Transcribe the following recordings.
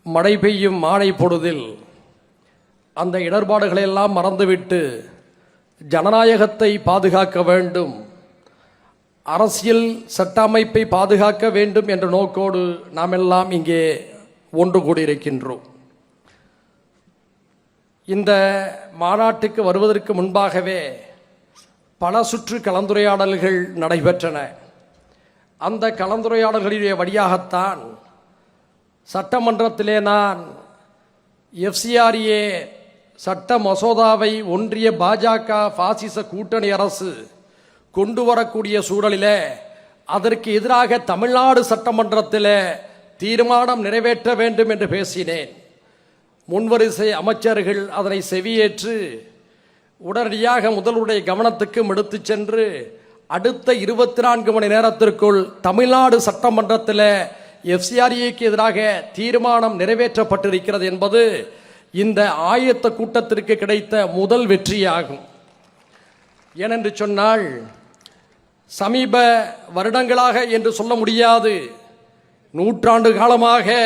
மழை பெய்யும் மாலை பொழுதில் அந்த இடர்பாடுகளை எல்லாம் மறந்துவிட்டு ஜனநாயகத்தை பாதுகாக்க வேண்டும், அரசியல் சட்ட அமைப்பை பாதுகாக்க வேண்டும் என்ற நோக்கோடு நாம் எல்லாம் இங்கே ஒன்று கூடியிருக்கின்றோம். இந்த மாநாட்டுக்கு வருவதற்கு முன்பாகவே பல சுற்று கலந்துரையாடல்கள் நடைபெற்றன. அந்த கலந்துரையாடல்களுடைய வழியாகத்தான் சட்டமன்றத்திலே நான் FCRA சட்ட மசோதாவை ஒன்றிய பாஜக பாசிச கூட்டணி அரசு கொண்டு வரக்கூடிய சூழலில் அதற்கு எதிராக தமிழ்நாடு சட்டமன்றத்தில் தீர்மானம் நிறைவேற்ற வேண்டும் என்று பேசினேன். முன்வரிசை அமைச்சர்கள் அதனை செவியேற்று உடனடியாக முதல்வருடைய கவனத்துக்கும் எடுத்து சென்று அடுத்த 24 மணி நேரத்திற்குள் தமிழ்நாடு சட்டமன்றத்தில் FCRAக்கு எதிராக தீர்மானம் நிறைவேற்றப்பட்டிருக்கிறது என்பது இந்த ஆயத்த கூட்டத்திற்கு கிடைத்த முதல் வெற்றியாகும். ஏனென்று சொன்னால் சமீப வருடங்களாக என்று சொல்ல முடியாது, நூற்றாண்டு காலமாக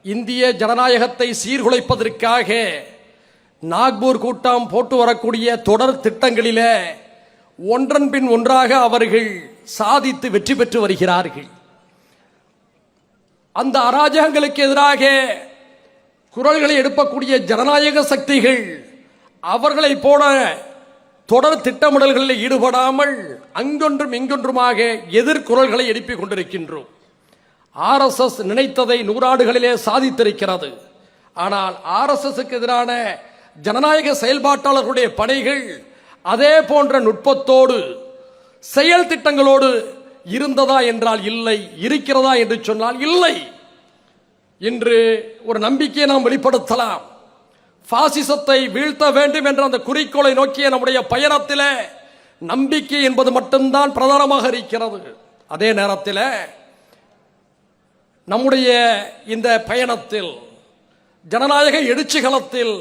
இந்திய ஜனநாயகத்தை சீர்குலைப்பதற்காக நாக்பூர் கூட்டம் போட்டு வரக்கூடிய தொடர் திட்டங்களில் ஒன்றன் பின் ஒன்றாக அவர்கள் சாதித்து வெற்றி பெற்று வருகிறார்கள். அந்த அராஜகங்களுக்கு எதிராக குரல்களை எழுப்பக்கூடிய ஜனநாயக சக்திகள் அவர்களை போல தொடர் திட்டமிடல்களில் ஈடுபடாமல் அங்கொன்றும் இங்கொன்றுமாக எதிர்குரல்களை எழுப்பிக் கொண்டிருக்கின்றோம். RSS நினைத்ததை நூறாண்டுகளிலே சாதித்திருக்கிறது. ஆனால் RSSக்கு எதிரான ஜனநாயக செயல்பாட்டாளர்களுடைய பணிகள் அதே போன்ற நுட்பத்தோடு செயல் திட்டங்களோடு இருந்ததா என்றால் இல்லை, இருக்கிறதா என்று சொன்னால் இல்லை. இன்று ஒரு நம்பிக்கையை நாம் வெளிப்படுத்தலாம். பாசிசத்தை வீழ்த்த வேண்டும் என்ற அந்த குறிக்கோளை நோக்கிய நம்முடைய பயணத்தில் நம்பிக்கை என்பது மட்டும்தான் பிரதானமாக இருக்கிறது. அதே நேரத்தில் நம்முடைய இந்த பயணத்தில் ஜனநாயக எழுச்சி களத்தில்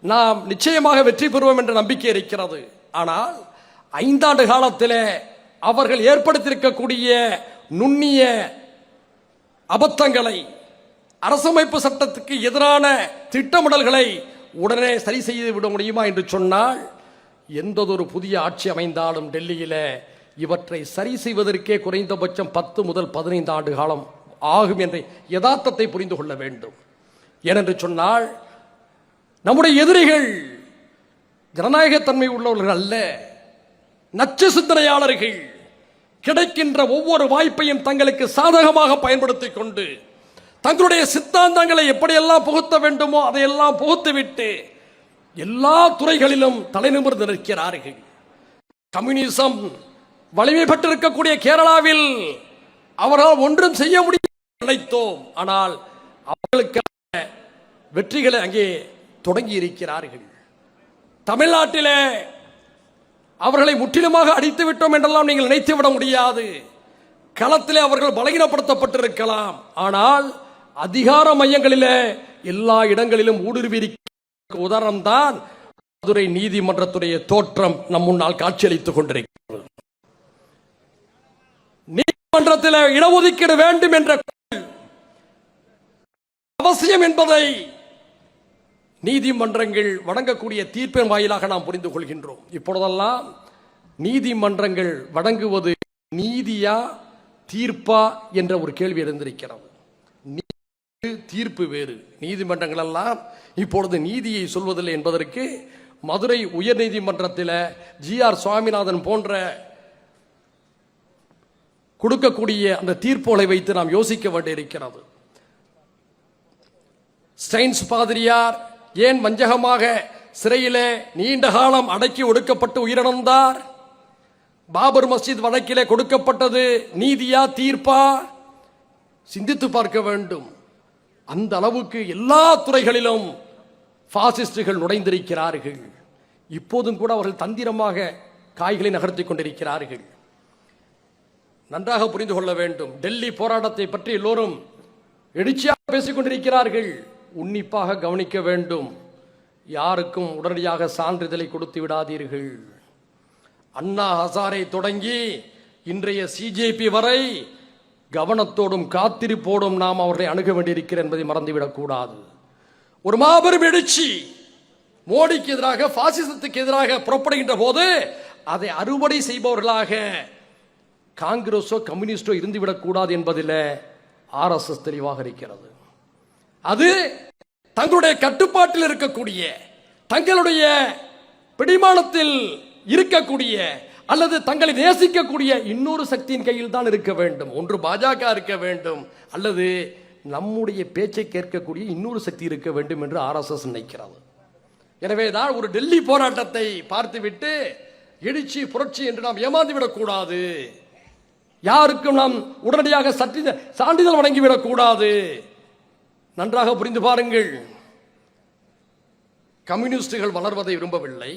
நாம் நிச்சயமாக வெற்றி பெறுவோம் என்ற நம்பிக்கை இருக்கிறது. ஆனால் 5 ஆண்டு காலத்தில் அவர்கள் ஏற்படுத்தியிருக்கக்கூடிய நுண்ணிய அபத்தங்களை, அரசமைப்பு சட்டத்துக்கு எதிரான திட்டமிடல்களை உடனே சரி செய்து விட முடியுமா என்று சொன்னால், எந்ததொரு புதிய ஆட்சி அமைந்தாலும் டெல்லியில் இவற்றை சரி செய்வதற்கே குறைந்தபட்சம் 10 முதல் 15 ஆண்டு காலம் ஆகும் என்ற யதார்த்தத்தை புரிந்து கொள்ள வேண்டும். ஏனென்று சொன்னால் நம்முடைய எதிரிகள் ஜனநாயகத்தன்மை உள்ளவர்கள் அல்ல, நச்சு சிந்தனையாளர்கள். கிடைக்கின்ற ஒவ்வொரு வாய்ப்பையும் தங்களுக்கு சாதகமாக பயன்படுத்திக் கொண்டு தங்களுடைய சித்தாந்தங்களை எப்படியெல்லாம் புகுத்த வேண்டுமோ அதையெல்லாம் புகுத்துவிட்டு எல்லா துறைகளிலும் தலைநிமிர்ந்து நிற்கிறார்கள். கம்யூனிசம் வலிமை பெற்றிருக்கக்கூடிய கேரளாவில் அவரால் ஒன்றும் செய்ய முடியும் நினைத்தோம். ஆனால் அவர்களுக்கான வெற்றிகளை அங்கே தொடங்கி இருக்கிறார்கள். தமிழ்நாட்டிலே அவர்களை முற்றிலுமாக அடித்து விட்டோம் என்றெல்லாம் நீங்கள் நினைத்துவிட முடியாது. களத்திலே அவர்கள் பலகீனப்படுத்தப்பட்டிருக்கலாம். ஆனால் அதிகார மையங்களிலே எல்லா இடங்களிலும் ஊடுருவி உதாரணம் தான் மதுரை நீதிமன்றத்துடைய தோற்றம் நம் முன்னால் காட்சியளித்துக் கொண்டிருக்கிறது. நீதிமன்றத்தில் இடஒதுக்கீடு வேண்டும் என்ற அவசியம் என்பதை நீதிமன்றங்கள் வழங்கக்கூடிய தீர்ப்பின் வாயிலாக நாம் புரிந்து கொள்கின்றோம். இப்பொழுதெல்லாம் நீதிமன்றங்கள் வழங்குவது நீதியா தீர்ப்பா என்ற ஒரு கேள்வி எழுந்திருக்கிறது. தீர்ப்பு வேறு. நீதிமன்றங்கள் எல்லாம் இப்பொழுது நீதியை சொல்வதில்லை என்பதற்கு மதுரை உயர் நீதிமன்றத்தில் GR சுவாமிநாதன் போன்ற கொடுக்கக்கூடிய அந்த தீர்ப்புகளை வைத்து நாம் யோசிக்க வேண்டியிருக்கிறது. ஸ்டைன்ஸ் பாதிரியார் ஏன் வஞ்சகமாக சிறையிலே நீண்ட காலம் அடக்கி ஒடுக்கப்பட்டு உயிரிழந்தார்? பாபர் மஸ்ஜித் வழக்கிலே கொடுக்கப்பட்டது நீதியா தீர்ப்பா? சிந்தித்து பார்க்க வேண்டும். அந்த அளவுக்கு எல்லா துறைகளிலும் பாசிஸ்டுகள் நுழைந்திருக்கிறார்கள். இப்போதும் கூட அவர்கள் தந்திரமாக காய்களை நகர்த்தி கொண்டிருக்கிறார்கள். நன்றாக புரிந்து கொள்ள வேண்டும். டெல்லி போராட்டத்தை பற்றி எல்லோரும் எழுச்சியாக பேசிக் கொண்டிருக்கிறார்கள். உன்னிப்பாக கவனிக்க வேண்டும். யாருக்கும் உடனடியாக சான்றிதழை கொடுத்து விடாதீர்கள். அண்ணா ஹசாரே தொடங்கி இன்றைய CJP வரை கவனத்தோடும் காத்திருப்போடும் நாம் அவர்களை அணுக வேண்டியிருக்கிறது என்பதை மறந்துவிடக் கூடாது. ஒரு மாபெரும் எழுச்சி மோடிக்கு எதிராக, பாசிசத்துக்கு எதிராக புறப்படுகின்ற போது அதை அறுவடை செய்பவர்களாக காங்கிரஸோ கம்யூனிஸ்டோ இருந்துவிடக் கூடாது என்பதில் RSS தெளிவாக இருக்கிறது. அது தங்களுடைய கட்டுப்பாட்டில் இருக்கக்கூடிய, தங்களுடைய பிடிமானத்தில் இருக்கக்கூடிய அல்லது தங்களை நேசிக்கக்கூடிய இன்னொரு சக்தியின் கையில் தான் இருக்க வேண்டும். ஒன்று பாஜக இருக்க வேண்டும், அல்லது நம்முடைய பேச்சை கேட்கக்கூடிய இன்னொரு சக்தி இருக்க வேண்டும் என்று RSS நினைக்கிறது. எனவேதான் ஒரு டெல்லி போராட்டத்தை பார்த்துவிட்டு எழுச்சி புரட்சி என்று நாம் ஏமாந்துவிடக் கூடாது. யாருக்கும் நாம் உடனடியாக சான்றிதழ் வழங்கிவிடக் கூடாது. நன்றாக புரிந்து பாருங்கள். கம்யூனிஸ்டுகள் வளர்வதை விரும்பவில்லை.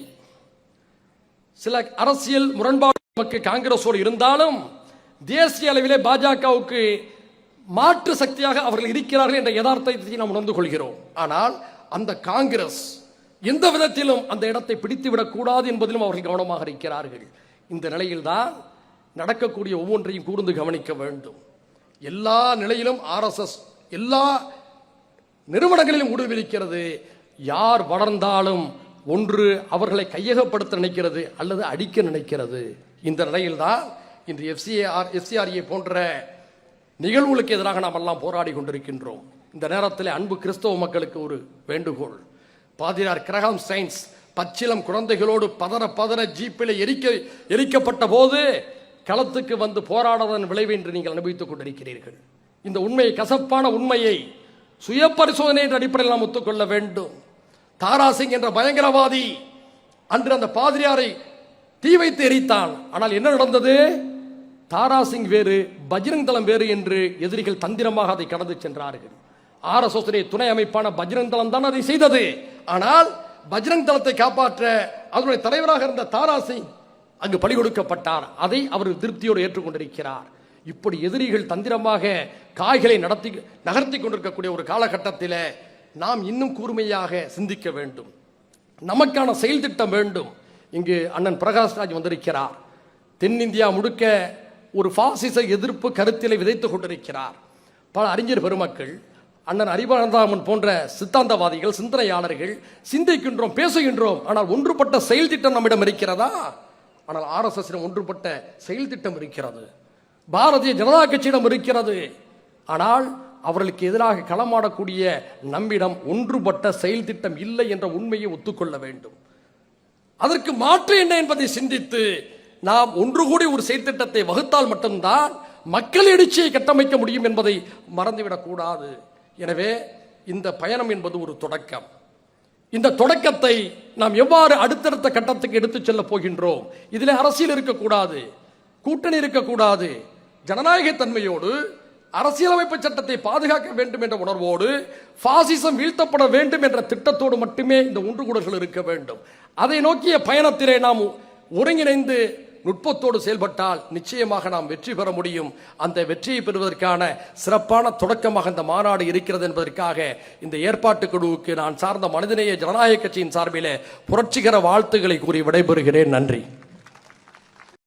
சில அரசியல் முரண்பாடு நமக்கு காங்கிரஸோடு இருந்தாலும் தேசிய அளவிலே பாஜகவுக்கு மாற்று சக்தியாக அவர்கள் இருக்கிறார்கள் என்ற யதார்த்தத்தை நாம் உணர்ந்து கொள்கிறோம். ஆனால் அந்த காங்கிரஸ் எந்த விதத்திலும் அந்த இடத்தை பிடித்துவிடக் கூடாது என்பதிலும் அவர்கள் கவனமாக இருக்கிறார்கள். இந்த நிலையில்தான் நடக்கக்கூடிய ஒவ்வொன்றையும் கூர்ந்து கவனிக்க வேண்டும். எல்லா நிலையிலும் RSS எல்லா நிறுவனங்களிலும் ஊடுருவிருக்கிறது. யார் வளர்ந்தாலும் ஒன்று அவர்களை கையகப்படுத்த நினைக்கிறது அல்லது அடிக்க நினைக்கிறது. இந்த நிலையில்தான் இன்று FCRA போன்ற நிகழ்வுகளுக்கு எதிராக நாம் எல்லாம் போராடி கொண்டிருக்கின்றோம். இந்த நேரத்தில் அன்பு கிறிஸ்தவ மக்களுக்கு ஒரு வேண்டுகோள். பாதிரியார் கிரஹாம் ஸ்டைன்ஸ் பச்சிலம் குழந்தைகளோடு பதற ஜீப்பில் எரிக்கப்பட்ட போது களத்துக்கு வந்து போராடாதன் விளைவு என்று நீங்கள் அனுபவித்துக் கொண்டிருக்கிறீர்கள். இந்த உண்மையை, கசப்பான உண்மையை சுய பரிசோதனை என்ற அடிப்படையில் நாம் ஒத்துக்கொள்ள வேண்டும். தாராசிங் என்ற பயங்கரவாதி அன்று அந்த பாதிரியாரை தீ வைத்து எரித்தான். ஆனால் என்ன நடந்தது? தாராசிங் வேறு, பஜ்ரங் தளம் வேறு என்று எதிரிகள் தந்திரமாக அதை கடந்து சென்றார்கள். RSS துணை அமைப்பான பஜ்ரங் தளம் தான் அதை செய்தது. ஆனால் பஜ்ரங் தளத்தை காப்பாற்ற அதனுடைய தலைவராக இருந்த தாராசிங் அங்கு பலி கொடுக்கப்பட்டார். அதை அவர் திருப்தியோடு ஏற்றுக்கொண்டிருக்கிறார். இப்படி எதிரிகள் தந்திரமாக காய்களை நகர்த்தி கொண்டிருக்கக்கூடிய ஒரு காலகட்டத்தில் நாம் இன்னும் கூர்மையாக சிந்திக்க வேண்டும். நமக்கான செயல் திட்டம் வேண்டும். இங்கு அண்ணன் பிரகாஷ்ராஜ் வந்திருக்கிறார். தென்னிந்தியா முழுக்க ஒரு பாசிச எதிர்ப்பு கருத்திலை விதைத்துக் கொண்டிருக்கிறார். பல அறிஞர் பெருமக்கள், அண்ணன் அறிவானந்தாமன் போன்ற சித்தாந்தவாதிகள், சிந்தனையாளர்கள் சிந்திக்கின்றோம், பேசுகின்றோம். ஆனால் ஒன்றுபட்ட செயல் திட்டம் நம்மிடம் இருக்கிறதா? ஆனால் RSS ஒன்றுபட்ட செயல் திட்டம் இருக்கிறது. பாரதிய ஜனதா கட்சியிடம் இருக்கிறது. ஆனால் அவர்களுக்கு எதிராக களமாடக்கூடிய நம்மிடம் ஒன்றுபட்ட செயல் திட்டம் இல்லை என்ற உண்மையை ஒத்துக்கொள்ள வேண்டும். அதற்கு மாற்று என்ன என்பதை சிந்தித்து நாம் ஒன்று கூடி ஒரு செயல் திட்டத்தை வகுத்தால் மட்டும்தான் மக்கள் எழுச்சியை கட்டமைக்க முடியும் என்பதை மறந்துவிடக் கூடாது. எனவே இந்த பயணம் என்பது ஒரு தொடக்கம். இந்த தொடக்கத்தை நாம் எவ்வாறு அடுத்தடுத்த கட்டத்துக்கு எடுத்துச் செல்ல போகின்றோம்? இதில் அரசியல் இருக்கக்கூடாது, கூட்டணி இருக்கக்கூடாது. ஜனநாயக தன்மையோடு அரசியலமைப்பு சட்டத்தை பாதுகாக்க வேண்டும் என்ற உணர்வோடு, பாசிசம் வீழ்த்தப்பட வேண்டும் என்ற திட்டத்தோடு மட்டுமே இந்த ஒன்றுகூடல்கள் இருக்க வேண்டும். அதை நோக்கிய பயணத்திலே நாம் ஒருங்கிணைந்து நுட்பத்தோடு செயல்பட்டால் நிச்சயமாக நாம் வெற்றி பெற முடியும். அந்த வெற்றியை பெறுவதற்கான சிறப்பான தொடக்கமாக இந்த மாநாடு இருக்கிறது என்பதற்காக இந்த ஏற்பாட்டு குழுவுக்கு நான் சார்ந்த மனிதநேய ஜனநாயக கட்சியின் சார்பிலே புரட்சிகர வாழ்த்துக்களை கூறி விடைபெறுகிறேன். நன்றி.